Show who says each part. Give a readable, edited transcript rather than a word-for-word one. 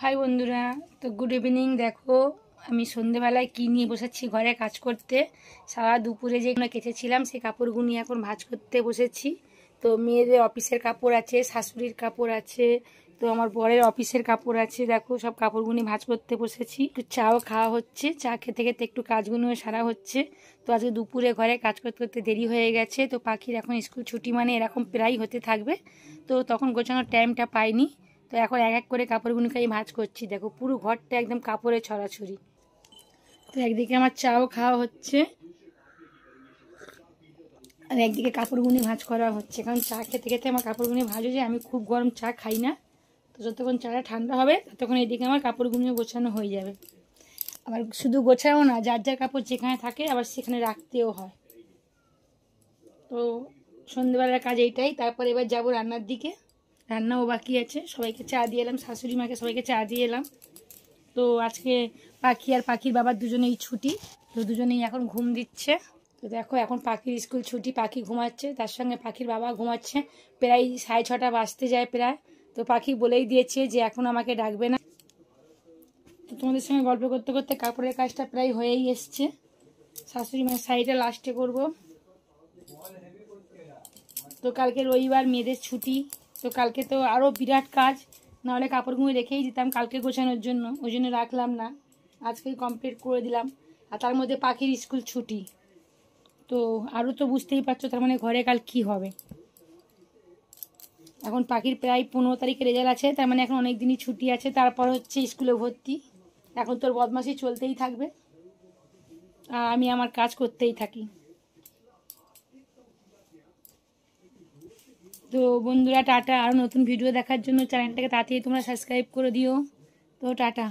Speaker 1: High বন্ধুরা, তো good evening. দেখো আমি সন্ধেবেলায় কী নিয়ে বসেছি ঘরে কাজ করতে। সারা দুপুরে যেগুলো কেচেছিলাম সেই কাপড়গুলো নিয়ে এখন ভাঁজ করতে বসেছি। তো মেয়েদের অফিসের কাপড় আছে, শাশুড়ির কাপড় আছে, তো আমার বরের অফিসের কাপড় আছে। দেখো সব কাপড়গুলো ভাঁজ করতে বসেছি। একটু চাও খাওয়া হচ্ছে, চা খেতে খেতে একটু কাজগুলো সারা হচ্ছে। তো আজকে দুপুরে ঘরে কাজ করতে করতে দেরি হয়ে গেছে। তো পাখির এখন স্কুল ছুটি, মানে এরকম প্রায় হতে থাকবে, তো তখন গোছানোর টাইমটা পাইনি। তো এখন এক এক করে কাপড়গুলোকে আমি ভাঁজ করছি। দেখো পুরো ঘরটা একদম কাপড়ে ছড়াছড়ি। তো একদিকে আমার চাও খাওয়া হচ্ছে আর একদিকে কাপড়গুলি ভাঁজ করা হচ্ছে, কারণ চা খেতে খেতে আমার কাপড়গুলি ভাঁজ হয়ে যায়। আমি খুব গরম চা খাই না, তো যতক্ষণ চাটা ঠান্ডা হবে ততক্ষণ এইদিকে আমার কাপড়গুলি গোছানো হয়ে যাবে। আবার শুধু গোছানো না, যার যার কাপড় যেখানে থাকে আবার সেখানে রাখতেও হয়। তো সন্ধ্যেবেলার কাজ এইটাই। তারপর এবার যাব রান্নার দিকে। রান্নাও বাকি আছে। সবাইকে চা দিয়ে এলাম, শাশুড়ি মাকে সবাইকে চা দিয়ে এলাম। তো আজকে পাখি আর পাখির বাবার দুজনেই ছুটি, তো দুজনেই এখন ঘুম দিচ্ছে। তো দেখো এখন পাখির স্কুল ছুটি, পাখি ঘুমাচ্ছে, তার সঙ্গে পাখির বাবা ঘুমাচ্ছে। প্রায় 6:30 বাজতে যায় প্রায়। তো পাখি বলেই দিয়েছে যে এখন আমাকে ডাকবে না। তো তোমাদের সঙ্গে গল্প করতে করতে কাপড়ের কাজটা প্রায় হয়েই এসছে। শাশুড়ি মায়ের শাড়িটা লাস্টে করব। তো কালকে রবিবার, মেয়েদের ছুটি, তো কালকে তো আরও বিরাট কাজ। নাহলে কাপড়গুলো রেখেই দিতাম কালকে গোছানোর জন্য, ওই জন্য রাখলাম না, আজকেই কমপ্লিট করে দিলাম। আর তার মধ্যে পাখির স্কুল ছুটি, তো আরও তো বুঝতেই পারছো তার মানে ঘরে কাল কি হবে। এখন পাখির প্রায় 15 তারিখে রেজাল্ট আছে, তার মানে এখন অনেক দিনই ছুটি আছে। তারপর হচ্ছে স্কুলে ভর্তি। এখন তোর বদমাশি চলতেই থাকবে আর আমি আমার কাজ করতেই থাকি। তো বন্ধুরা টাটা। আরও নতুন ভিডিও দেখার জন্য চ্যানেলটাকে তাড়াতাড়ি তোমরা সাবস্ক্রাইব করে দিও। তো টাটা।